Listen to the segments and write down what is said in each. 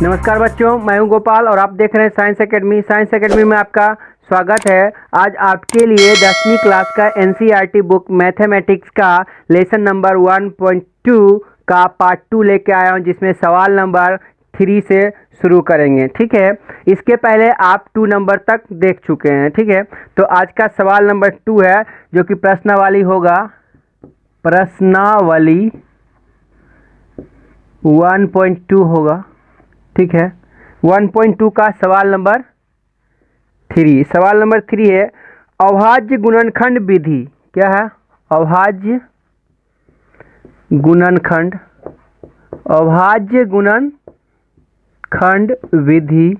नमस्कार बच्चों, मैं हूं गोपाल और आप देख रहे हैं साइंस एकेडमी। साइंस एकेडमी में आपका स्वागत है। आज आपके लिए 10वीं क्लास का एनसीईआरटी बुक मैथमेटिक्स का लेसन नंबर 1.2 का पार्ट 2 लेके आया हूं, जिसमें सवाल नंबर 3 से शुरू करेंगे। ठीक है, इसके पहले आप 2 नंबर तक देख चुके हैं। ठीक है, तो आज का सवाल नंबर 2 है, जो कि प्रश्नावली होगा। प्रश्नावली 1.2 होगा। ठीक है, 1.2 का सवाल नंबर 3। सवाल नंबर 3 है, अभाज्य गुणनखंड विधि। क्या है? अभाज्य गुणनखंड। अभाज्य गुणनखंड विधि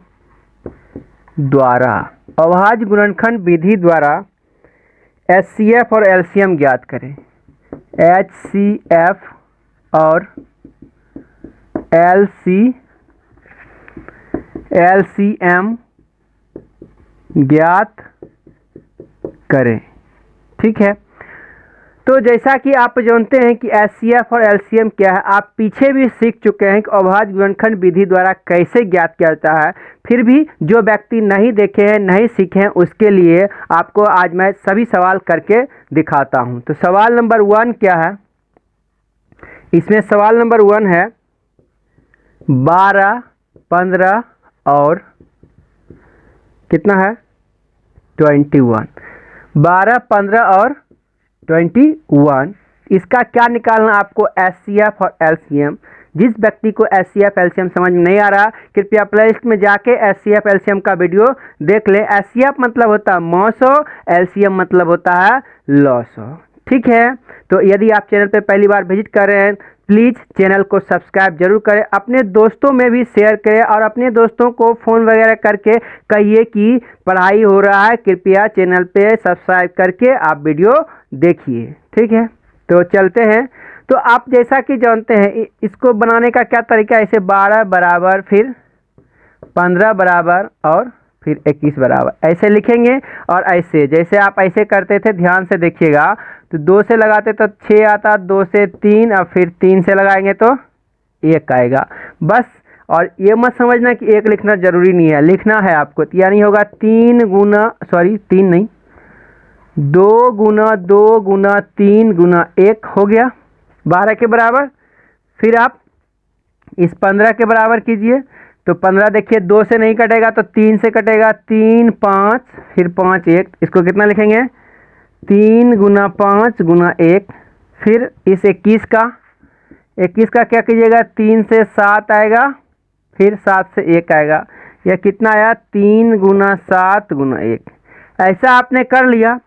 द्वारा, अभाज्य गुणनखंड विधि द्वारा एचसीएफ और एलसीएम ज्ञात करें। एचसीएफ और एलसीएम ज्ञात करें। ठीक है, तो जैसा कि आप जानते हैं कि एचसीएफ और एलसीएम क्या है, आप पीछे भी सीख चुके हैं कि अभाज्य गुणनखंड विधि द्वारा कैसे ज्ञात किया जाता है। फिर भी जो व्यक्ति नहीं देखे हैं, नहीं सीखे हैं, उसके लिए आपको आज मैं सभी सवाल करके दिखाता हूं। तो सवाल नंबर 1 क्या है? इसमें सवाल नंबर 1 है 12, 15 और कितना है 21। 12, 15 और 21। इसका क्या निकालना आपको? एचसीएफ और एलसीएम। जिस व्यक्ति को एचसीएफ एलसीएम समझ में नहीं आ रहा, कृपया प्लेलिस्ट में जाके एचसीएफ एलसीएम का वीडियो देख ले। एचसीएफ मतलब होता है मौसो, एलसीएम मतलब होता है लॉसो। ठीक है, तो यदि आप चैनल पे पहली बार विजिट कर रहे हैं, प्लीज़ चैनल को सब्सक्राइब जरूर करें, अपने दोस्तों में भी शेयर करें और अपने दोस्तों को फ़ोन वगैरह करके कहिए कि पढ़ाई हो रहा है, कृपया चैनल पे सब्सक्राइब करके आप वीडियो देखिए। ठीक है, तो चलते हैं। तो आप जैसा कि जानते हैं, इसको बनाने का क्या तरीका है। ऐसे 12 बराबर, फिर 15 बराबर और फिर 21 बराबर ऐसे लिखेंगे। और ऐसे जैसे आप ऐसे करते थे, ध्यान से देखिएगा, तो 2 से लगाते तो 6 आता, 2 से 3 और फिर 3 से लगाएंगे तो 1 आएगा बस। और ये मत समझना कि 1 लिखना जरूरी नहीं है, लिखना है आपको। यानी होगा 3 नहीं 2 गुना 2 गुना 3 गुना 1 हो गया 12 के बराबर। फिर आप इस 15 के बराबर कीजिए, तो 15 देखिए 2 से नहीं कटेगा तो 3 से कटेगा। 3 5 फिर 5 1, इसको कितना लिखेंगे? 3 गुना 5 गुना 1। फिर इस 21 का क्या कीजिएगा? 3 से 7 आएगा, फिर 7 से 1 आएगा। यह कितना आया? 3 गुना 7 गुना 1। ऐसा आपने कर लिया।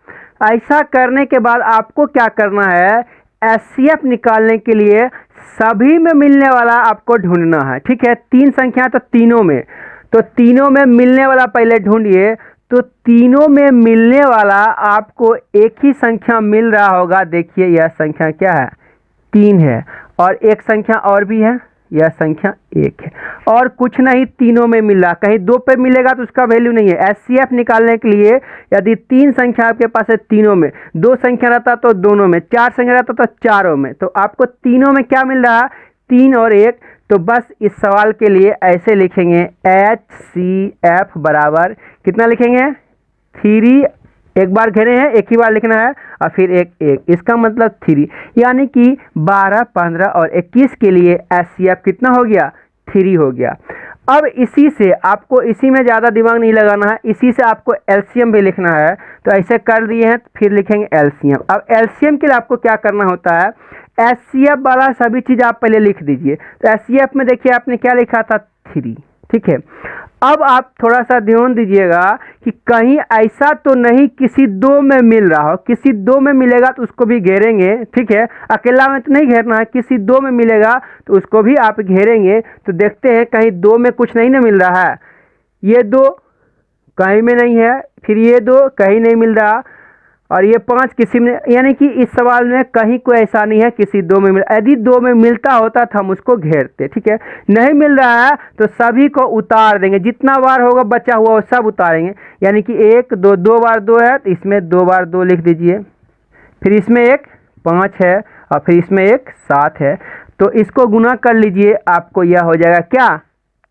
ऐसा करने के बाद आपको क्या करना है? एचसीएफ निकालने के लिए सभी में मिलने वाला आपको ढूंढना है। ठीक है, 3 संख्या तो तीनों में, तो तीनों में मिलने वाला पहले ढूंढिए। तो तीनों में मिलने वाला आपको एक ही संख्या मिल रहा होगा। देखिए यह संख्या क्या है? 3 है। और एक संख्या और भी है, यह संख्या 1 है। और कुछ नहीं, तीनों में मिल रहा। कहीं 2 पे मिलेगा तो उसका वैल्यू नहीं है। एचसीएफ निकालने के लिए यदि 3 संख्या आपके पास है, तीनों में 2 संख्या रहता तो दोनों में, 4 संख्या रहता तो चारों में, तो आपको तीनों में क्या मिल रहा? 3 और 1। तो बस इस सवाल के लिए ऐसे लिखेंगे, एचसीएफ बराबर कितना लिखेंगे? 3। एक बार घेरे हैं, एक ही बार लिखना है और फिर 1 इसका मतलब 3। यानी कि 12, 15 और 21 के लिए एचसीएफ कितना हो गया? 3 हो गया। अब इसी से आपको, इसी में ज़्यादा दिमाग नहीं लगाना है, इसी से आपको एलसीएम भी लिखना है। तो ऐसे कर दिए हैं, फिर लिखेंगे एलसीएम। अब एलसीएम के लिए आपको क्या करना होता है? एचसीएफ वाला सभी चीज़ आप पहले लिख दीजिए। तो एचसीएफ में देखिए आपने क्या लिखा था? 3। ठीक है, अब आप थोड़ा सा ध्यान दीजिएगा कि कहीं ऐसा तो नहीं किसी 2 में मिल रहा हो। किसी 2 में मिलेगा तो उसको भी घेरेंगे। ठीक है, अकेला में तो नहीं घेरना है, किसी 2 में मिलेगा तो उसको भी आप घेरेंगे। तो देखते हैं कहीं 2 में कुछ नहीं ना मिल रहा है। ये 2 कहीं में नहीं है, फिर ये 2 कहीं नहीं मिल रहा, और ये 5 किसी में, यानी कि इस सवाल में कहीं कोई ऐसा नहीं है किसी 2 में मिल। यदि 2 में मिलता होता तो हम उसको घेरते। ठीक है, नहीं मिल रहा है तो सभी को उतार देंगे, जितना बार होगा बचा हुआ वो सब उतारेंगे। यानी कि 1 2, 2 बार 2 है तो इसमें 2 बार 2 लिख दीजिए। फिर इसमें एक 5 है और फिर इसमें एक 7 है। तो इसको गुना कर लीजिए, आपको यह हो जाएगा क्या?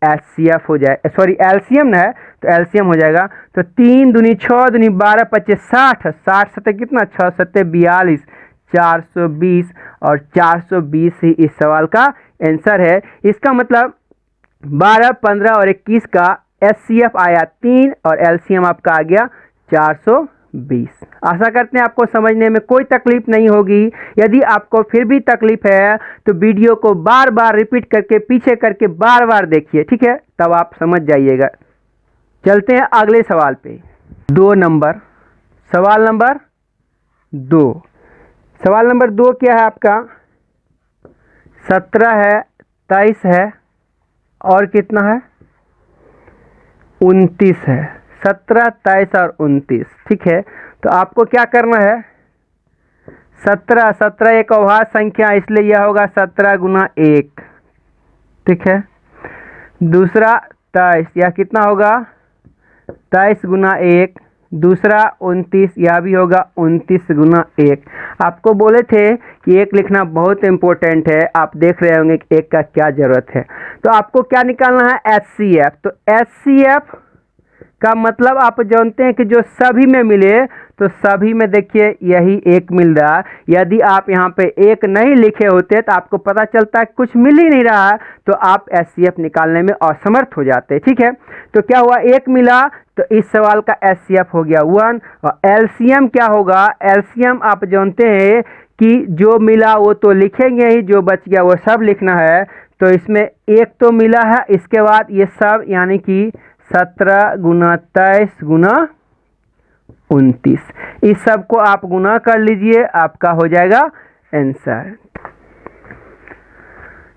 HCF हो जाए, सॉरी एलसीएम है तो एलसीएम हो जाएगा। तो 3 दूनी 6 दूनी 12 25 60, 60 सत्ते कितना, 6 सत्ते 42, 420 और 420 ही इस सवाल का आंसर है। इसका मतलब 12, 15 और 21 का HCF आया 3 और एलसीएम आपका आ गया 420। आशा करते हैं आपको समझने में कोई तकलीफ नहीं होगी। यदि आपको फिर भी तकलीफ है तो वीडियो को बार बार रिपीट करके पीछे करके बार बार देखिए, ठीक है, तब आप समझ जाइएगा। चलते हैं अगले सवाल पे। 2 नंबर, सवाल नंबर 2। सवाल नंबर 2 क्या है आपका, 17 है, 23 है और कितना है, 29 है। 17, 23 और 29, ठीक है। तो आपको क्या करना है, 17 एक अभाज्य संख्या, इसलिए यह होगा 17 गुना 1, ठीक है। दूसरा 23, यह कितना होगा, 23 गुना 1। दूसरा 29, यह भी होगा 29 गुना 1। आपको बोले थे कि 1 लिखना बहुत इंपॉर्टेंट है, आप देख रहे होंगे कि 1 का क्या ज़रूरत है। तो आपको क्या निकालना है, HCF। तो HCF का मतलब आप जानते हैं कि जो सभी में मिले, तो सभी में देखिए यही 1 मिल रहा। यदि आप यहाँ पे 1 नहीं लिखे होते तो आपको पता चलता है कुछ मिल ही नहीं रहा, तो आप HCF निकालने में असमर्थ हो जाते, ठीक है। तो क्या हुआ, 1 मिला, तो इस सवाल का HCF हो गया 1। और LCM क्या होगा, LCM आप जानते हैं कि जो मिला वो तो लिखेंगे ही, जो बच गया वो सब लिखना है। तो इसमें 1 तो मिला है, इसके बाद ये सब यानी कि 17 गुना 23 गुना 29, इस सब को आप गुना कर लीजिए, आपका हो जाएगा आंसर।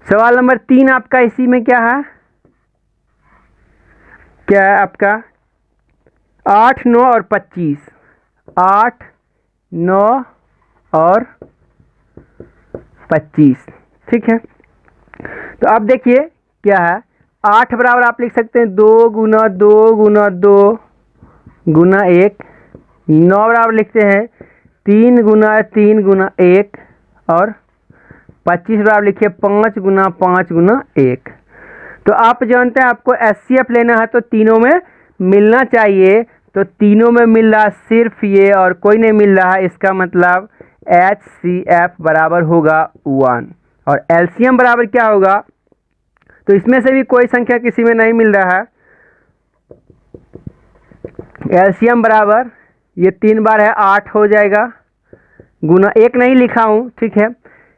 सवाल नंबर 3 आपका इसी में क्या है, क्या है आपका 8, 9 और 25। 8, 9 और 25, ठीक है। तो अब देखिए क्या है, 8 बराबर आप लिख सकते हैं 2 गुना 2 गुना 2 गुना 1। 9 बराबर लिखते हैं 3 गुना 3 गुना 1। और 25 बराबर लिखिए 5 गुना 5 गुना 1। तो आप जानते हैं आपको HCF लेना है तो तीनों में मिलना चाहिए, तो तीनों में मिल रहा सिर्फ ये और कोई नहीं मिल रहा है, इसका मतलब HCF बराबर होगा 1। और LCM बराबर क्या होगा, तो इसमें से भी कोई संख्या किसी में नहीं मिल रहा है। LCM बराबर ये 3 बार है 8 हो जाएगा, गुना 1 नहीं लिखा हूँ, ठीक है,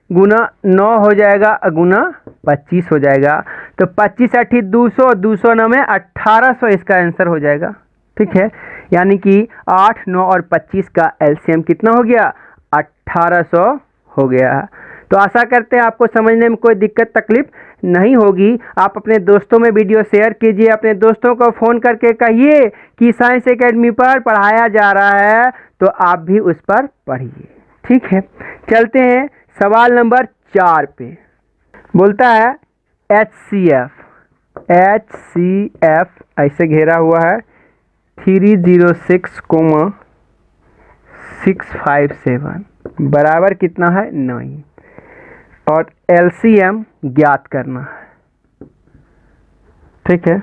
गुना 9 हो जाएगा, गुना 25 हो जाएगा। तो 25 8 200, 200 9 में 1800 इसका आंसर हो जाएगा, ठीक है। यानी कि 8, 9 और 25 का LCM कितना हो गया, 1800 हो गया। तो आशा करते हैं आपको समझने में कोई दिक्कत तकलीफ नहीं होगी। आप अपने दोस्तों में वीडियो शेयर कीजिए, अपने दोस्तों को फ़ोन करके कहिए कि साइंस एकेडमी पर पढ़ाया जा रहा है, तो आप भी उस पर पढ़िए, ठीक है। चलते हैं सवाल नंबर 4 पे। बोलता है HCF ऐसे घेरा हुआ है 306, 657 बराबर कितना है 9, और LCM ज्ञात करना है, ठीक है।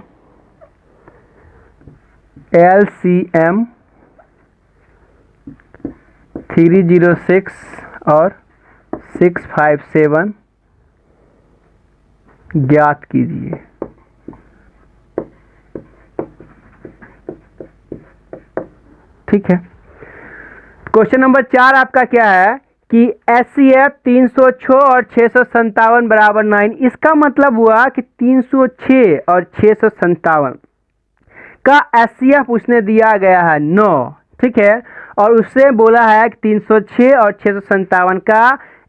LCM 306 और 657 ज्ञात कीजिए। ठीक है। क्वेश्चन नंबर 4 आपका क्या है कि HCF 306 और 657 बराबर 9। इसका मतलब हुआ कि 306 और 657 का HCF उसने दिया गया है 9, ठीक है, और उससे बोला है कि 306 और 657 का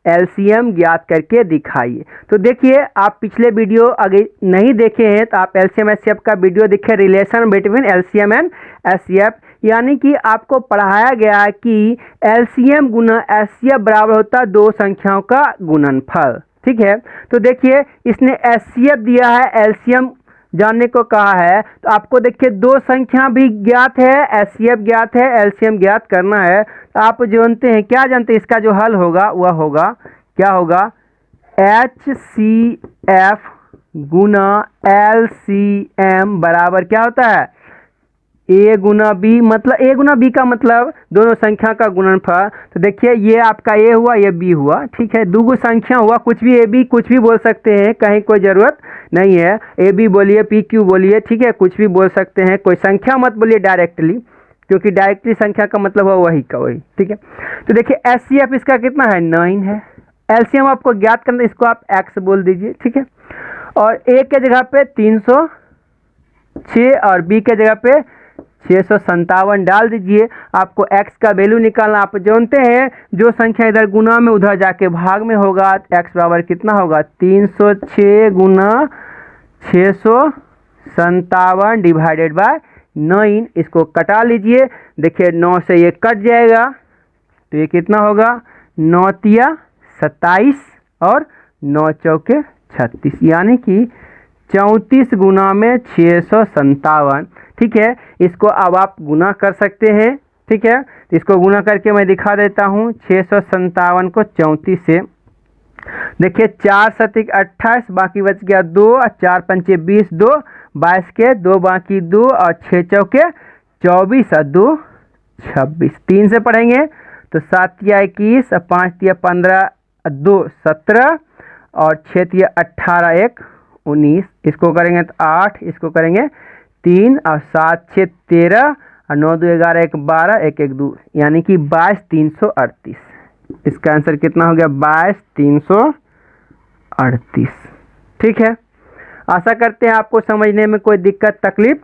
LCM ज्ञात करके दिखाइए। तो देखिए, आप पिछले वीडियो अगर नहीं देखे हैं तो आप LCM HCF का वीडियो देखें, relation between LCM and HCF, यानी कि आपको पढ़ाया गया कि LCM गुना HCF बराबर होता है दो संख्याओं का गुणनफल, ठीक है। तो देखिए, इसने HCF दिया है, LCM जानने को कहा है, तो आपको देखिए दो संख्या भी ज्ञात है, HCF ज्ञात है, LCM ज्ञात करना है। तो आप जानते हैं, क्या जानते हैं, इसका जो हल होगा वह होगा क्या होगा, HCF गुना LCM बराबर क्या होता है, a गुना b, मतलब a गुना b का मतलब दोनों संख्या का गुणनफल। तो देखिए ये आपका a हुआ, ये b हुआ, ठीक है, दो संख्या हुआ, कुछ भी a b कुछ भी बोल सकते हैं, कहीं कोई ज़रूरत नहीं है, a b बोलिए, p q बोलिए, ठीक है, कुछ भी बोल सकते हैं, कोई संख्या मत बोलिए डायरेक्टली, क्योंकि डायरेक्टली संख्या का मतलब है वही का वही, ठीक है। तो देखिए HCF इसका कितना है, 9 है। LCM आपको ज्ञात करना, इसको आप x बोल दीजिए, ठीक है। और a के जगह पे 306 और b के जगह पे 657 डाल दीजिए। आपको x का वैल्यू निकालना, आप जानते हैं जो संख्या इधर गुना में उधर जाके भाग में होगा, x बराबर कितना होगा, 306 गुना 657 डिवाइडेड बाय 9। इसको कटा लीजिए, देखिए 9 से ये कट जाएगा, तो ये कितना होगा, 9 तिया 27 और 9 चौके 36, यानी कि 34 गुना में 657, ठीक है। इसको अब आप गुना कर सकते हैं, ठीक है। इसको गुना करके मैं दिखा देता हूँ, 657 को 34 से, देखिए 4 सतिक 28, बाकी बच गया 2 और 4 पंचे 20, 2 22 के 2 बाकी 2 और 6 चौके 24 और 2 26, 3 से पढ़ेंगे तो 7 तिया 21 और 5 तिया 15, 2 17 और 6 तिया 18, 1 19, इसको करेंगे तो 8, इसको करेंगे 3 और 7 6 13 और 9 2 11 1 12 1 1 2, यानी कि 22,338। इसका आंसर कितना हो गया, 22,338, ठीक है। आशा करते हैं आपको समझने में कोई दिक्कत तकलीफ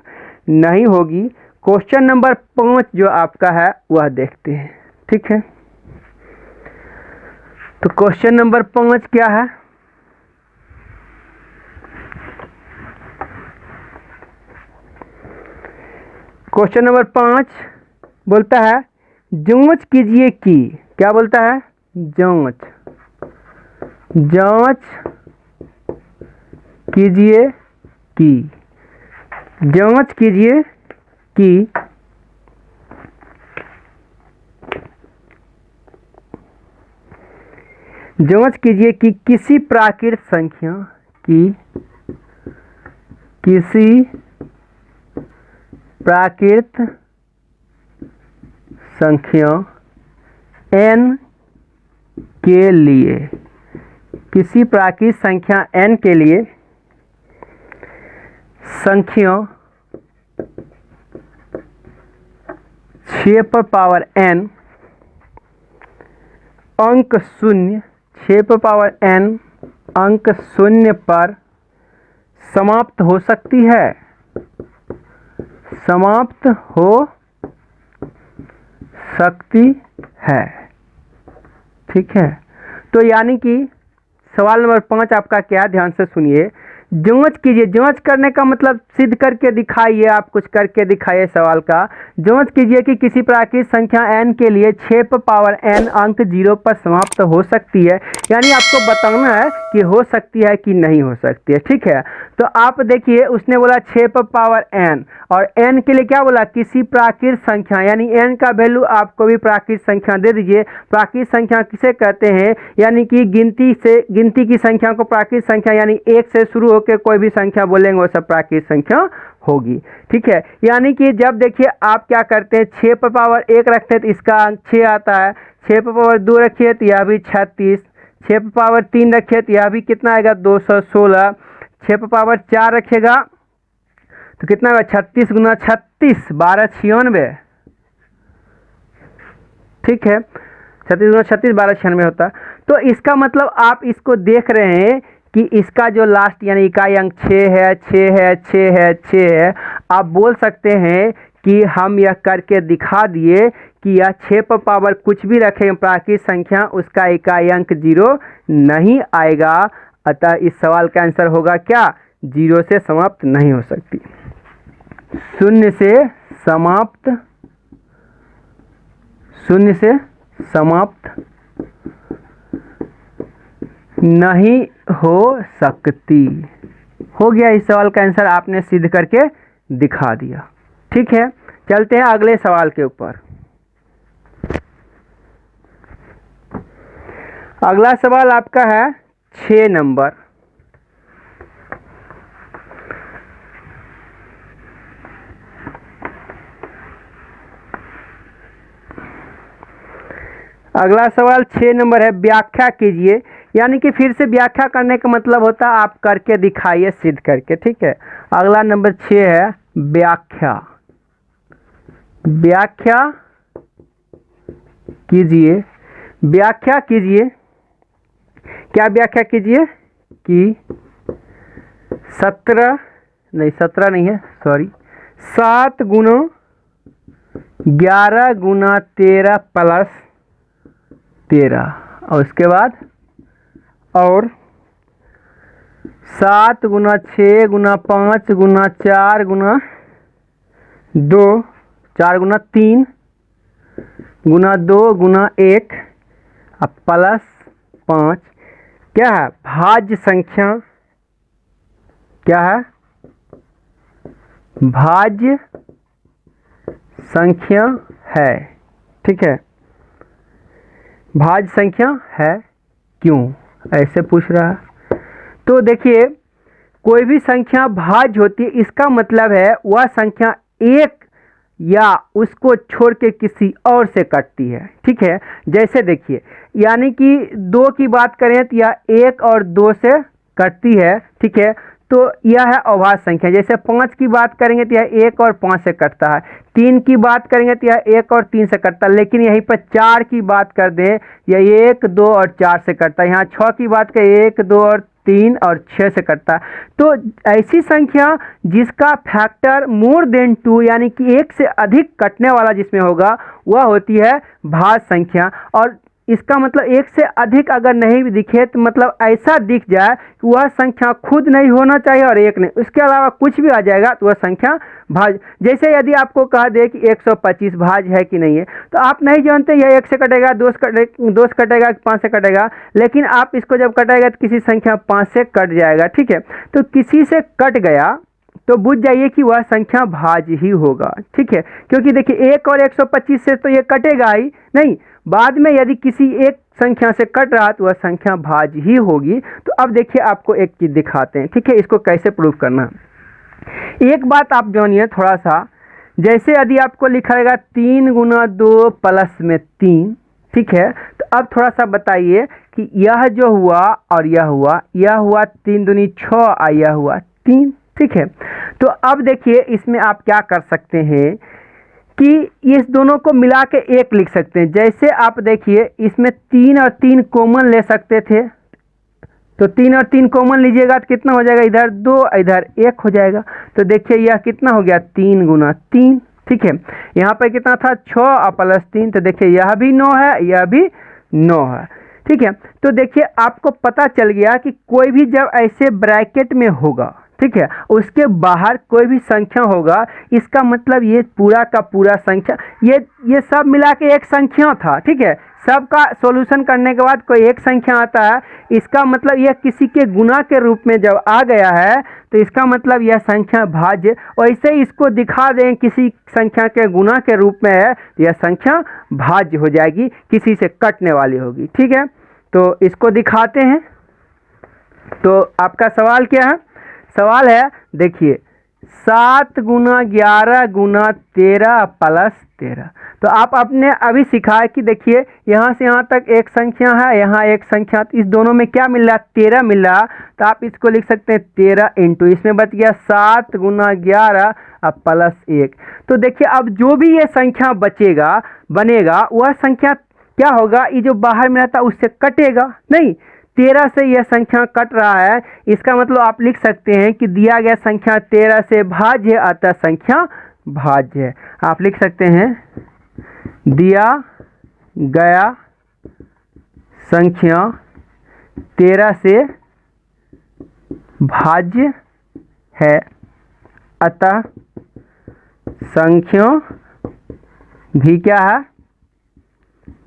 नहीं होगी। क्वेश्चन नंबर 5 जो आपका है वह देखते हैं, ठीक है। तो क्वेश्चन नंबर 5 क्या है, क्वेश्चन नंबर 5 बोलता है जांच कीजिए कि, क्या बोलता है, जांच कीजिए कि, जांच कीजिए कि जांच कीजिए कि किसी प्राकृत संख्या की, किसी प्राकृत संख्या n के लिए, किसी प्राकृत संख्या n के लिए संख्या 6 पर पावर n अंक 0, 6 पर पावर n अंक 0 पर समाप्त हो सकती है, समाप्त हो सकती है, ठीक है। तो यानी कि सवाल नंबर 5 आपका क्या, ध्यान से सुनिए, जांच कीजिए, जांच करने का मतलब सिद्ध करके दिखाइए, आप कुछ करके दिखाइए सवाल का। जांच कीजिए कि किसी प्राकृत संख्या n के लिए 6 पर पावर n अंक 0 पर समाप्त हो सकती है, यानी आपको बताना है कि हो सकती है कि नहीं हो सकती है, ठीक है। तो आप देखिए उसने बोला 6 पर पावर n, और n के लिए क्या बोला, किसी प्राकृत संख्या, यानी n का वैल्यू आपको भी प्राकृत संख्या दे दीजिए। प्राकृत संख्या किसे कहते हैं, यानी कि गिनती की संख्या को प्राकृत संख्या, यानी 1 से शुरू होकर कोई भी संख्या बोलेंगे वो सब प्राकृत संख्या होगी, ठीक है। यानी कि जब देखिए आप क्या करते हैं, 6 पर पावर 1 रखते हैं तो इसका अंक 6 आता है, 6 पर पावर 2 रखिए तो यह भी 36, 6 पर पावर 3 रखिए तो यह भी कितना आएगा, 216, 6 पर पावर 4 रखिएगा तो कितना होगा, 36 गुना 36 1296, ठीक है, 36 गुना 36 1296 होता। तो इसका मतलब आप इसको देख रहे हैं कि इसका जो लास्ट यानी इकाई अंक 6 है, 6 है, 6 है, 6 है, आप बोल सकते हैं कि हम यह करके दिखा दिए कि यह 6 पर पावर कुछ भी रखें प्राकृत संख्या, उसका इकाई अंक 0 नहीं आएगा, अतः इस सवाल का आंसर होगा क्या, 0 से समाप्त नहीं हो सकती, 0 से समाप्त, 0 से समाप्त नहीं हो सकती। हो गया, इस सवाल का आंसर आपने सिद्ध करके दिखा दिया, ठीक है। चलते हैं अगले सवाल के ऊपर। अगला सवाल आपका है 6 नंबर, अगला सवाल 6 नंबर है, व्याख्या कीजिए। यानी कि फिर से व्याख्या करने का मतलब होता है आप करके दिखाइए, सिद्ध करके। ठीक है, अगला नंबर 6 है व्याख्या। व्याख्या कीजिए, व्याख्या कीजिए। क्या व्याख्या कीजिए कि 17 नहीं है, सॉरी, 7 गुना 11 गुना 13 प्लस 13, और उसके बाद और 7 गुना 6 गुना 5 गुना 4 गुना 2, 4 गुना 3 गुना 2 गुना 1 अब प्लस 5। क्या है? भाज्य संख्या। क्या है? भाज्य संख्या है। ठीक है, भाज्य संख्या है। क्यों ऐसे पूछ रहा है? तो देखिए, कोई भी संख्या भाज्य होती है, इसका मतलब है वह संख्या एक या उसको छोड़ के किसी और से कटती है। ठीक है, जैसे देखिए, यानी कि 2 की बात करें तो यह 1 और 2 से कटती है। ठीक है, तो यह है अभाज्य संख्या। जैसे 5 की बात करेंगे तो यह 1 और 5 से कटता है। 3 की बात करेंगे तो यह 1 और 3 से कटता है। लेकिन यहीं पर 4 की बात कर दें, यह 1, 2 और 4 से कटता है। यहाँ 6 की बात करें, 1, 2 और 3 और 6 से कटता है। तो ऐसी संख्या जिसका फैक्टर मोर देन 2 यानी कि 1 से अधिक कटने वाला जिसमें होगा, वह होती है भाज्य संख्या। और इसका मतलब 1 से अधिक अगर नहीं भी दिखे तो मतलब ऐसा दिख जाए कि वह संख्या खुद नहीं होना चाहिए और 1 नहीं, उसके अलावा कुछ भी आ जाएगा तो वह संख्या भाज्य। जैसे यदि आपको कह दे कि 125 भाज्य है कि नहीं है, तो आप नहीं जानते यह 1 से कटेगा, 2 से कटेगा कि 5 से कटेगा, लेकिन आप इसको जब कटेगा तो किसी संख्या 5 से कट जाएगा। ठीक है, तो किसी से कट गया तो बुझ जाइए कि वह संख्या भाज्य ही होगा। ठीक है, क्योंकि देखिए 1 और 125 से तो ये कटेगा ही नहीं, बाद में यदि किसी एक संख्या से कट रहा तो वह संख्या भाज्य ही होगी। तो अब देखिए आपको एक चीज दिखाते हैं। ठीक है, इसको कैसे प्रूव करना। एक बात आप जानिए थोड़ा सा, जैसे यदि आपको लिखा रहेगा 3 गुना 2 प्लस में 3। ठीक है, तो अब थोड़ा सा बताइए कि यह जो हुआ और यह हुआ 3 दूनी 6 और यह हुआ 3। ठीक है, तो अब देखिए इसमें आप क्या कर सकते हैं कि इस दोनों को मिला के एक लिख सकते हैं। जैसे आप देखिए इसमें 3 और 3 कॉमन ले सकते थे, तो 3 और 3 कॉमन लीजिएगा तो कितना हो जाएगा, इधर 2 इधर 1 हो जाएगा। तो देखिए यह कितना हो गया, 3 गुना 3। ठीक है, यहाँ पर कितना था, 6 और प्लस 3, तो देखिए यह भी 9 है, यह भी 9 है। ठीक है, तो देखिए आपको पता चल गया कि कोई भी जब ऐसे ब्रैकेट में होगा, ठीक है, उसके बाहर कोई भी संख्या होगा, इसका मतलब ये पूरा का पूरा संख्या, ये सब मिला के एक संख्या था। ठीक है, सबका सॉल्यूशन करने के बाद कोई एक संख्या आता है, इसका मतलब यह किसी के गुना के रूप में जब आ गया है तो इसका मतलब यह संख्या भाज्य। वैसे ही इसको दिखा दें किसी संख्या के गुना के रूप में है तो यह संख्या भाज्य हो जाएगी, किसी से कटने वाली होगी। ठीक है, तो इसको दिखाते हैं। तो आपका सवाल क्या है? सवाल है, देखिए 7 गुना 11 गुना 13 प्लस 13। तो आप आपने अभी सीखा है कि देखिए यहाँ से यहाँ तक एक संख्या है, यहाँ एक संख्या, तो इस दोनों में क्या मिल रहा, 13 मिल रहा। तो आप इसको लिख सकते हैं 13 इंटू, इसमें बच गया 7 गुना 11 अब प्लस 1। तो देखिए अब जो भी ये संख्या बचेगा बनेगा, वह संख्या क्या होगा, ये जो बाहर में रहता उससे कटेगा नहीं। 13 से यह संख्या कट रहा है, इसका मतलब आप लिख सकते हैं कि दिया गया संख्या 13 से भाज्य है, अतः संख्या भाज्य है। आप लिख सकते हैं दिया गया संख्या 13 से भाज्य है, अतः संख्या भी क्या है,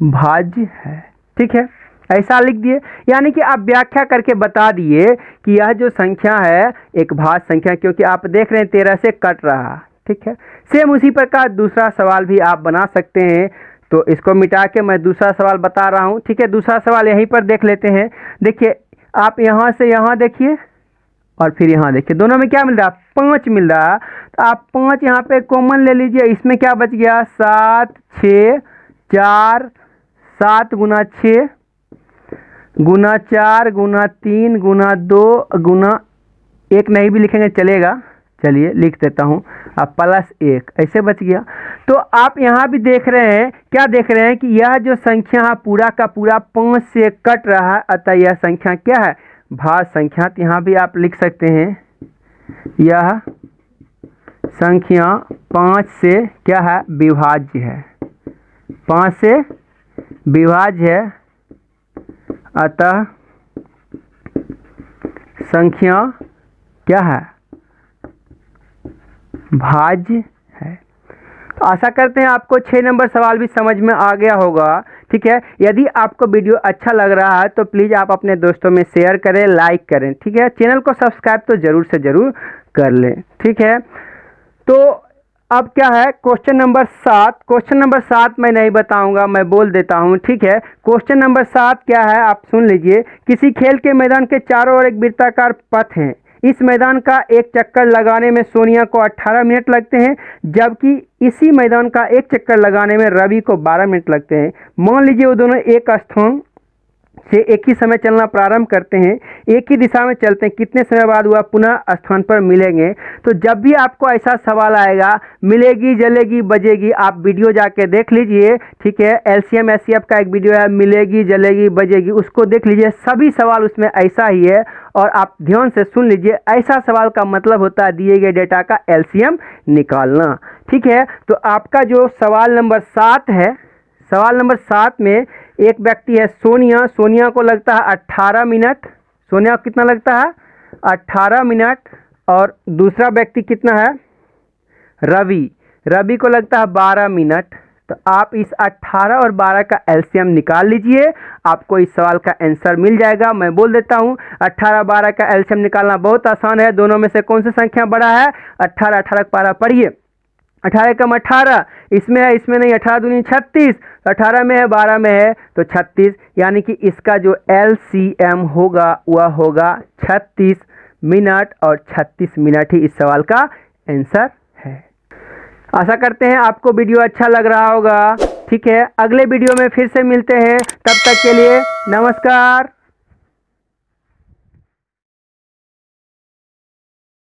भाज्य है। ठीक है, ऐसा लिख दिए, यानी कि आप व्याख्या करके बता दिए कि यह जो संख्या है एक भाज्य संख्या, क्योंकि आप देख रहे हैं 13 से कट रहा। ठीक है, सेम उसी प्रकार दूसरा सवाल भी आप बना सकते हैं। तो इसको मिटा के मैं दूसरा सवाल बता रहा हूं। ठीक है, दूसरा सवाल यहीं पर देख लेते हैं। देखिए आप यहां से यहां देखिए और फिर यहाँ देखिए, दोनों में क्या मिल रहा, 5 मिल रहा। तो आप 5 यहाँ पे कॉमन ले लीजिए, इसमें क्या बच गया, 7 6 4 7 गुना 6 गुना 4 गुना 3 गुना 2 गुना 1 नहीं भी लिखेंगे चलेगा, चलिए लिख देता हूँ, अब +1 ऐसे बच गया। तो आप यहाँ भी देख रहे हैं, क्या देख रहे हैं कि यह जो संख्या है पूरा का पूरा 5 से कट रहा है, अतः यह संख्या क्या है, भाज्य संख्या। तो यहाँ भी आप लिख सकते हैं यह संख्या 5 से क्या है, विभाज्य है, 5 से विभाज्य है, अतः संख्या क्या है, भाज्य है। तो आशा करते हैं आपको 6 नंबर सवाल भी समझ में आ गया होगा। ठीक है, यदि आपको वीडियो अच्छा लग रहा है तो प्लीज़ आप अपने दोस्तों में शेयर करें, लाइक करें। ठीक है, चैनल को सब्सक्राइब तो ज़रूर से ज़रूर कर लें। ठीक है, तो अब क्या है क्वेश्चन नंबर 7। क्वेश्चन नंबर 7 मैं नहीं बताऊंगा, मैं बोल देता हूं। ठीक है, क्वेश्चन नंबर 7 क्या है आप सुन लीजिए। किसी खेल के मैदान के चारों ओर एक वृत्ताकार पथ है। इस मैदान का एक चक्कर लगाने में सोनिया को 18 मिनट लगते हैं, जबकि इसी मैदान का एक चक्कर लगाने में रवि को 12 मिनट लगते हैं। मान लीजिए वो दोनों एक स्थान से एक ही समय चलना प्रारंभ करते हैं, एक ही दिशा में चलते हैं, कितने समय बाद वह पुनः स्थान पर मिलेंगे। तो जब भी आपको ऐसा सवाल आएगा, मिलेगी जलेगी बजेगी, आप वीडियो जाके देख लीजिए। ठीक है, LCM SCF का एक वीडियो है, मिलेगी जलेगी बजेगी, उसको देख लीजिए। सभी सवाल उसमें ऐसा ही है, और आप ध्यान से सुन लीजिए। ऐसा सवाल का मतलब होता है दिए गए डेटा का LCM निकालना। ठीक है, तो आपका जो सवाल नंबर 7 है, सवाल नंबर 7 में एक व्यक्ति है सोनिया, सोनिया को लगता है 18 मिनट, सोनिया को कितना लगता है 18 मिनट, और दूसरा व्यक्ति कितना है रवि, रवि को लगता है 12 मिनट। तो आप इस 18 और 12 का LCM निकाल लीजिए, आपको इस सवाल का आंसर मिल जाएगा। मैं बोल देता हूँ 18 12 का LCM निकालना बहुत आसान है। दोनों में से कौन सी संख्या बड़ा है, 18, 18 का पारा पढ़िए, 18 कम 18 इसमें है, इसमें नहीं, 18 दूनी 36, 18 में है 12 में है तो 36, यानी कि इसका जो LCM होगा वह होगा 36 मिनट, और 36 मिनट ही इस सवाल का आंसर है। आशा करते हैं आपको वीडियो अच्छा लग रहा होगा। ठीक है, अगले वीडियो में फिर से मिलते हैं, तब तक के लिए नमस्कार।